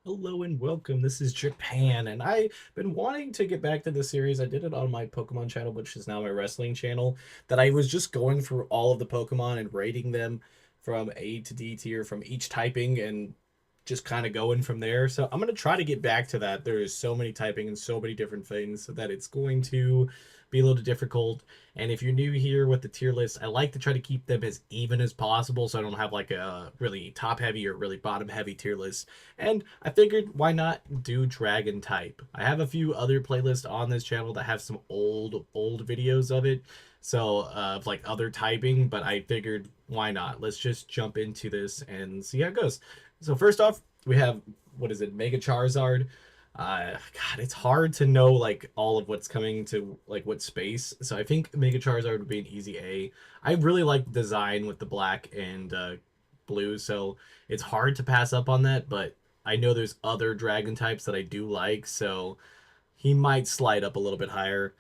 Hello and welcome. This is Japan, and I've been wanting to get back to the series. I did it on my Pokemon channel, which is now my wrestling channel. That I was just going through all of the Pokemon and rating them from A to D tier from each typing and just kind of going from there. So I'm gonna try to get back to that. There is so many typing and so many different things that it's going to be a little difficult. And if you're new here with the tier list, I like to try to keep them as even as possible so I don't have like a really top heavy or really bottom heavy tier list. And I figured why not do Dragon type? I have a few other playlists on this channel that have some old videos of it. So of like other typing, but I figured why not? Let's just jump into this and see how it goes. So first off, we have what is it, Mega Charizard. God, it's hard to know like all of what's coming to like what space. So I think Mega Charizard would be an easy A. I really like the design with the black and blue, so it's hard to pass up on that. But I know there's other dragon types that I do like, so he might slide up a little bit higher.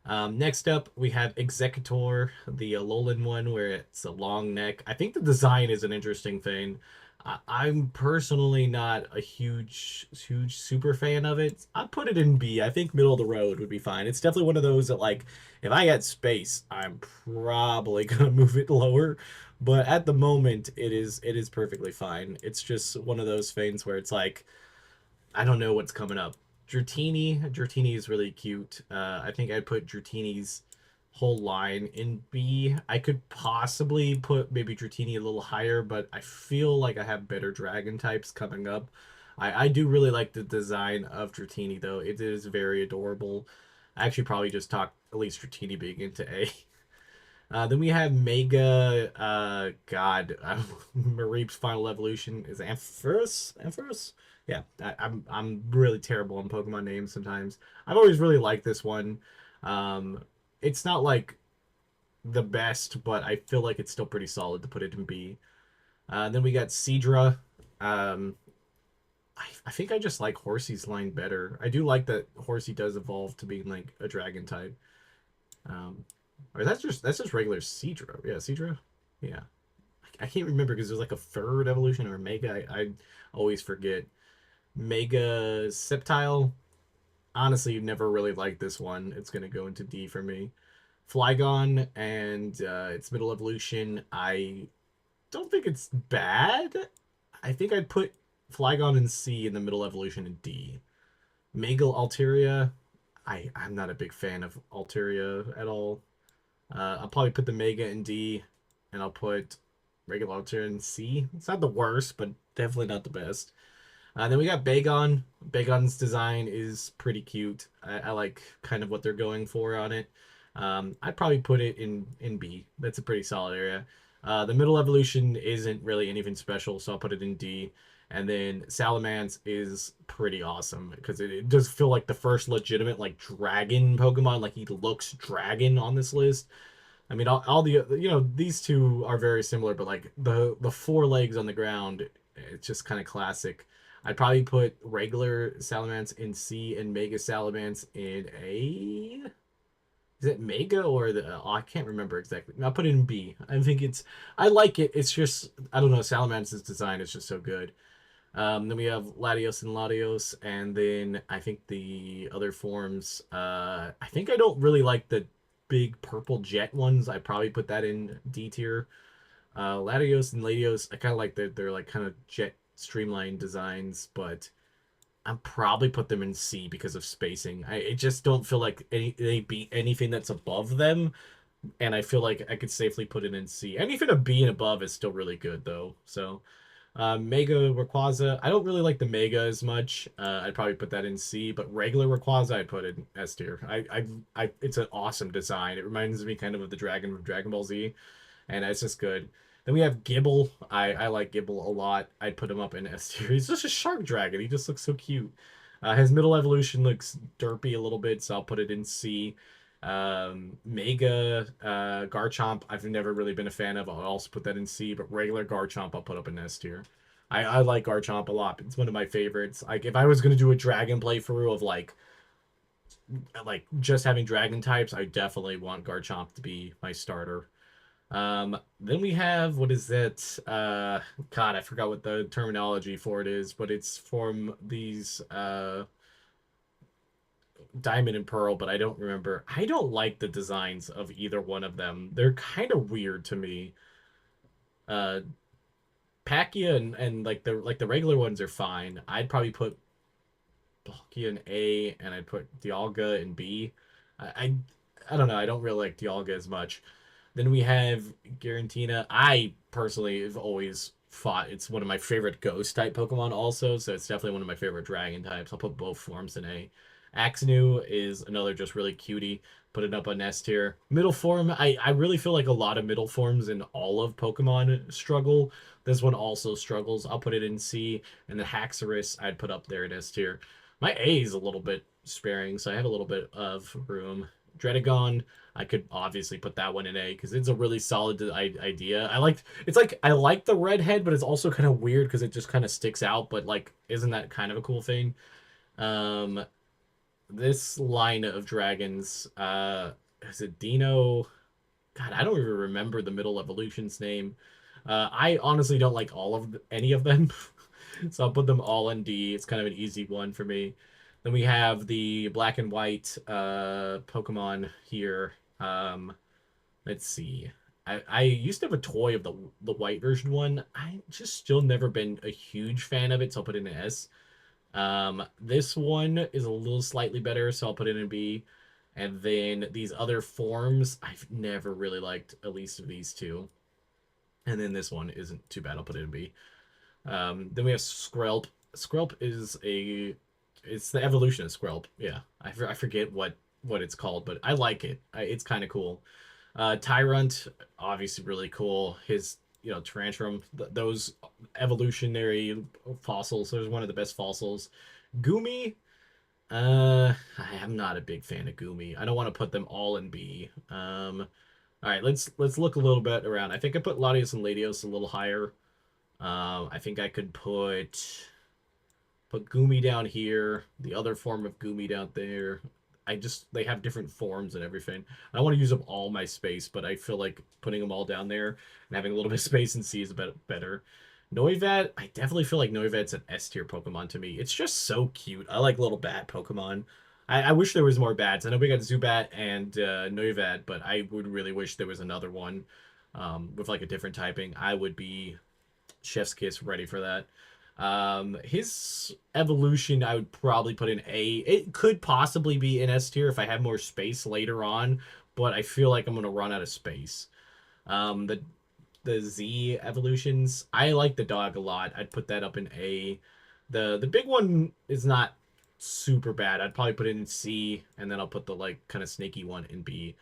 Next up, we have Executor, the Alolan one, where it's a long neck. I think the design is an interesting thing. I'm personally not a huge super fan of it. I'd put it in B. I think middle of the road would be fine. It's definitely one of those that, like, if I had space, I'm probably gonna move it lower. But at the moment, it is perfectly fine. It's just one of those things where it's like, I don't know what's coming up. Dratini is really cute. I think I'd put Dratini's whole line in B. I could possibly put maybe Dratini a little higher, but I feel like I have better dragon types coming up. I do really like the design of Dratini though. It is very adorable. I actually probably just talked at least Dratini being into A. Then we have Mega, Mareep's final evolution is Ampharos. Ampharos? Yeah, I'm really terrible on Pokemon names sometimes. I've always really liked this one. Um, it's not like the best, but I feel like it's still pretty solid to put it in B. Then we got Seadra. Um, I think I just like Horsey's line better. I do like that Horsey does evolve to being like a dragon type. Um, or that's just regular Seadra. Yeah, Seadra. Yeah, I can't remember because there's like a third evolution or Mega. I always forget. Mega Sceptile. Honestly, you never really liked this one. It's gonna go into D for me. Flygon and its middle evolution. I don't think it's bad. I think I'd put Flygon in C and the middle evolution in D. Mega Altaria. I'm not a big fan of Altaria at all. I'll probably put the Mega in D, and I'll put regular Altair in C. It's not the worst, but definitely not the best. Then we got Bagon. Bagon's design is pretty cute. I like kind of what they're going for on it. I'd probably put it in B. That's a pretty solid area. The middle evolution isn't really anything special, so I'll put it in D. And then Salamence is pretty awesome because it does feel like the first legitimate like dragon Pokemon. Like he looks dragon on this list. I mean, all the these two are very similar, but like the four legs on the ground, it's just kind of classic. I'd probably put regular Salamence in C and Mega Salamence in A. Is it Mega or the? Oh, I can't remember exactly. I'll put it in B. I think I like it. It's just I don't know. Salamance's design is just so good. Then we have Latios and Latios, and then I think the other forms. I think I don't really like the big purple jet ones. I probably put that in D tier. Latios and Latios, I kind of like they're like kind of jet streamlined designs, but I'm probably put them in C because of spacing. I just don't feel like they beat anything that's above them, and I feel like I could safely put it in C. Anything a B and above is still really good though. So Mega Rayquaza. I don't really like the Mega as much. I'd probably put that in C, but regular Rayquaza I'd put in S tier. It's an awesome design. It reminds me kind of the Dragon from Dragon Ball Z, and it's just good. Then we have Gibble. I like Gibble a lot. I'd put him up in S tier. He's just a shark dragon. He just looks so cute. His middle evolution looks derpy a little bit, so I'll put it in C. Mega Garchomp, I've never really been a fan of. I'll also put that in C, but regular Garchomp I'll put up in S tier. I like Garchomp a lot. It's one of my favorites. Like if I was gonna do a dragon playthrough of like just having dragon types, I definitely want Garchomp to be my starter. Then we have what is that? God, I forgot what the terminology for it is, but it's from these Diamond and Pearl, but I don't remember. I don't like the designs of either one of them. They're kind of weird to me. Uh, Pakia and like the regular ones are fine. I'd probably put Palkia in A, and I'd put Dialga in B. I, I I don't know. I don't really like Dialga as much. Then we have Garantina. I personally have always fought. It's one of my favorite ghost type Pokemon also, so it's definitely one of my favorite dragon types. I'll put both forms in A. Axnu is another just really cutie. Put it up on S tier. Middle form, I really feel like a lot of middle forms in all of Pokemon struggle. This one also struggles. I'll put it in C. And the Haxorus I'd put up there in S tier. My A is a little bit sparing, so I have a little bit of room. Dredagon, I could obviously put that one in A because it's a really solid idea. I like the red head, but it's also kind of weird because it just kind of sticks out. But like, isn't that kind of a cool thing? Um, this line of dragons, is it Dino? God, I don't even remember the middle evolution's name. I honestly don't like any of them, so I'll put them all in D. It's kind of an easy one for me. Then we have the black and white Pokemon here. Um, let's see. I used to have a toy of the white version one. I just still never been a huge fan of it, so I'll put it in an S. This one is a little slightly better, so I'll put it in B. And then these other forms, I've never really liked at least of these two. And then this one isn't too bad. I'll put it in B. Then we have Skrelp. Skrelp is it's the evolution of Skrelp. Yeah, I forget what it's called, but I like it. It's kind of cool. Tyrant, obviously really cool. His Tantrum, those evolutionary fossils. Those are one of the best fossils. Gumi, I am not a big fan of Gumi. I don't want to put them all in B. All right, let's look a little bit around. I think I put Latios and Latios a little higher. I think I could put Gumi down here, the other form of Gumi down there. They have different forms and everything. I don't want to use up all my space, but I feel like putting them all down there and having a little bit of space in C is a bit better. Noivat, I definitely feel like Noivat's an S tier Pokemon to me. It's just so cute. I like little bat Pokemon. I wish there was more bats. I know we got Zubat and Noivat, but I would really wish there was another one with like a different typing. I would be chef's kiss ready for that. His evolution, I would probably put in A. It could possibly be in S tier if I have more space later on, but I feel like I'm gonna run out of space. The Z evolutions, I like the dog a lot. I'd put that up in A. The big one is not super bad. I'd probably put it in C, and then I'll put the like kind of snaky one in B.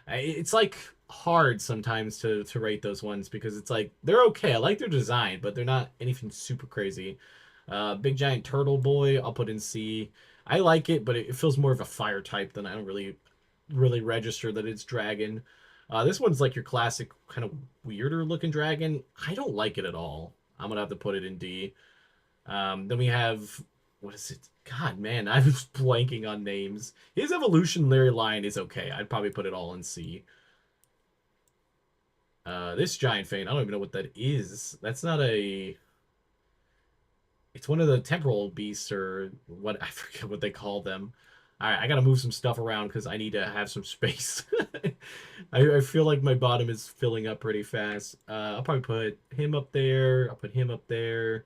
It's like hard sometimes to rate those ones because it's like they're okay. I like their design, but they're not anything super crazy. Big giant turtle boy, I'll put in C. I like it, but it feels more of a fire type than I don't really register that it's dragon. This one's like your classic kind of weirder looking dragon. I don't like it at all. I'm gonna have to put it in D. Then we have what is it? God, man, I was blanking on names. His evolutionary line is okay. I'd probably put it all in C. This giant fang, I don't even know what that is. That's not a. It's one of the temporal beasts or what I forget what they call them. All right, I gotta move some stuff around because I need to have some space. I feel like my bottom is filling up pretty fast. I'll probably put him up there. I'll put him up there.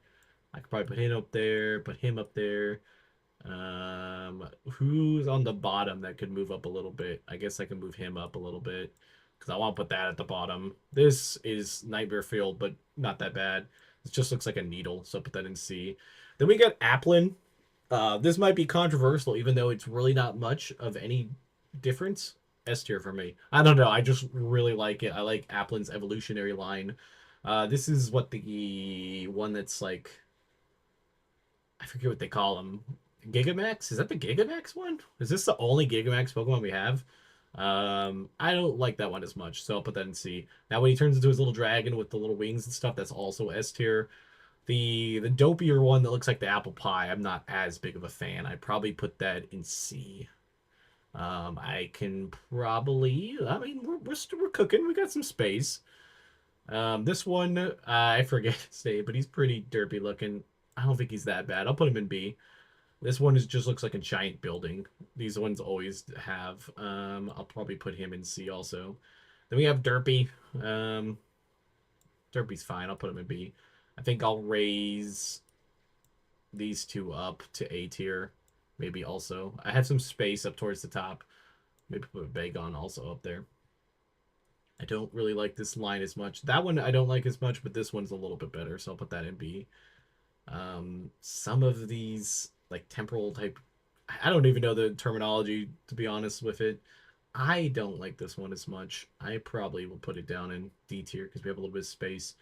I could probably put him up there. Put him up there. Who's on the bottom that could move up a little bit? I guess I can move him up a little bit because I want to put that at the bottom. This is Nightmare Field, but not that bad. It just looks like a needle, so I'll put that in C. Then we got Applin. This might be controversial, even though it's really not much of any difference. S tier for me. I don't know. I just really like it. I like Applin's evolutionary line. This is what the one that's like I forget what they call them. Gigamax? Is that the Gigamax one? Is this the only Gigamax Pokemon we have? I don't like that one as much, so I'll put that in C. Now when he turns into his little dragon with the little wings and stuff, that's also S tier. The dopier one that looks like the apple pie, I'm not as big of a fan. I'd probably put that in C. I can probably, I mean, we're cooking. We got some space. This one, I forget his name, but he's pretty derpy looking. I don't think he's that bad. I'll put him in B. This one just looks like a giant building. These ones always have. I'll probably put him in C also. Then we have Derpy. Um, Derpy's fine. I'll put him in B. I think I'll raise these two up to A tier. Maybe also. I have some space up towards the top. Maybe put Bagon also up there. I don't really like this line as much. That one I don't like as much, but this one's a little bit better, so I'll put that in B. Some of these like temporal type, I don't even know the terminology to be honest with it. I don't like this one as much. I probably will put it down in D tier because we have a little bit of space.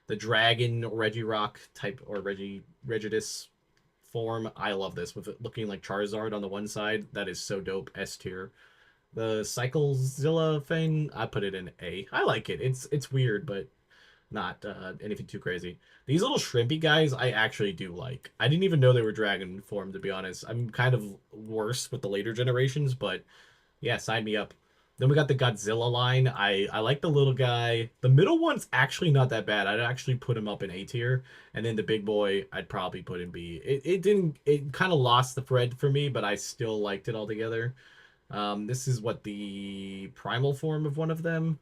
The dragon Regirock type or Regidus form, I love this with it looking like Charizard on the one side. That is so dope. S tier. The Cyclezilla thing, I put it in A. I like it. It's weird, but not anything too crazy. These little shrimpy guys, I actually do like. I didn't even know they were dragon form, to be honest. I'm kind of worse with the later generations, but yeah, sign me up. Then we got the Godzilla line. I like the little guy. The middle one's actually not that bad. I'd actually put him up in A tier, and then the big boy I'd probably put in B. It didn't. It kind of lost the thread for me, but I still liked it altogether. This is what the primal form of one of them.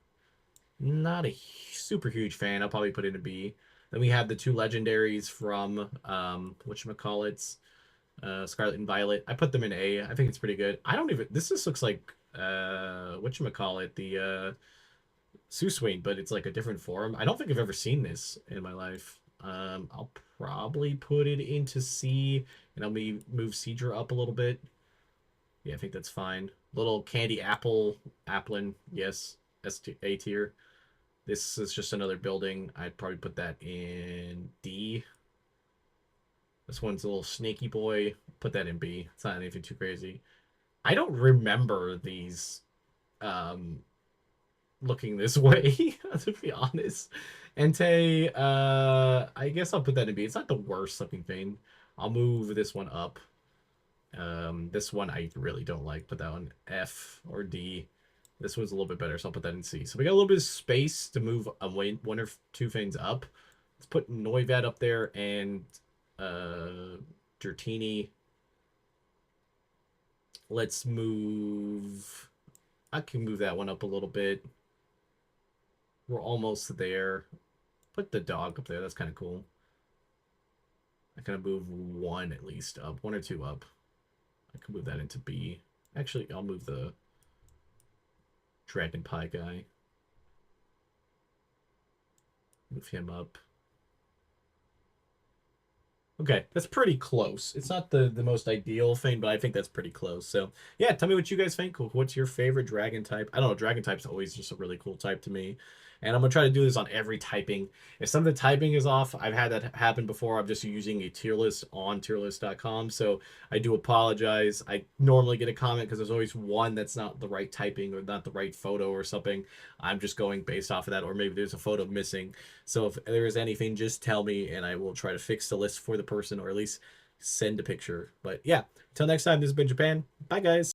Not a super huge fan. I'll probably put it in a B. Then we have the two legendaries from whatchamacallits, Scarlet and Violet. I put them in A. I think it's pretty good. I don't even this just looks like whatchamacallit, the Suswain, but it's like a different form. I don't think I've ever seen this in my life. I'll probably put it into C and I'll move Seadra up a little bit. Yeah, I think that's fine. Little candy apple, Applin, yes, A tier. This is just another building. I'd probably put that in D. This one's a little snaky boy. Put that in B. It's not anything too crazy. I don't remember these um looking this way, to be honest. Entei, I guess I'll put that in B. It's not the worst looking thing. I'll move this one up. This one I really don't like. Put that one F or D. This one's a little bit better, so I'll put that in C. So we got a little bit of space to move one or two things up. Let's put Noivad up there and Dratini. Let's move. I can move that one up a little bit. We're almost there. Put the dog up there. That's kind of cool. I can move one at least up, one or two up. I can move that into B. Actually, I'll move the Dragon Pie guy. Move him up. Okay, that's pretty close. It's not the most ideal thing, but I think that's pretty close. So yeah, tell me what you guys think. What's your favorite dragon type? I don't know. Dragon type's always just a really cool type to me. And I'm gonna try to do this on every typing. If some of the typing is off, I've had that happen before. I'm just using a tier list on tierlist.com. So I do apologize. I normally get a comment because there's always one that's not the right typing or not the right photo or something. I'm just going based off of that, or maybe there's a photo missing. So if there is anything, just tell me and I will try to fix the list for the person or at least send a picture. But yeah, until next time, this has been Japan. Bye, guys.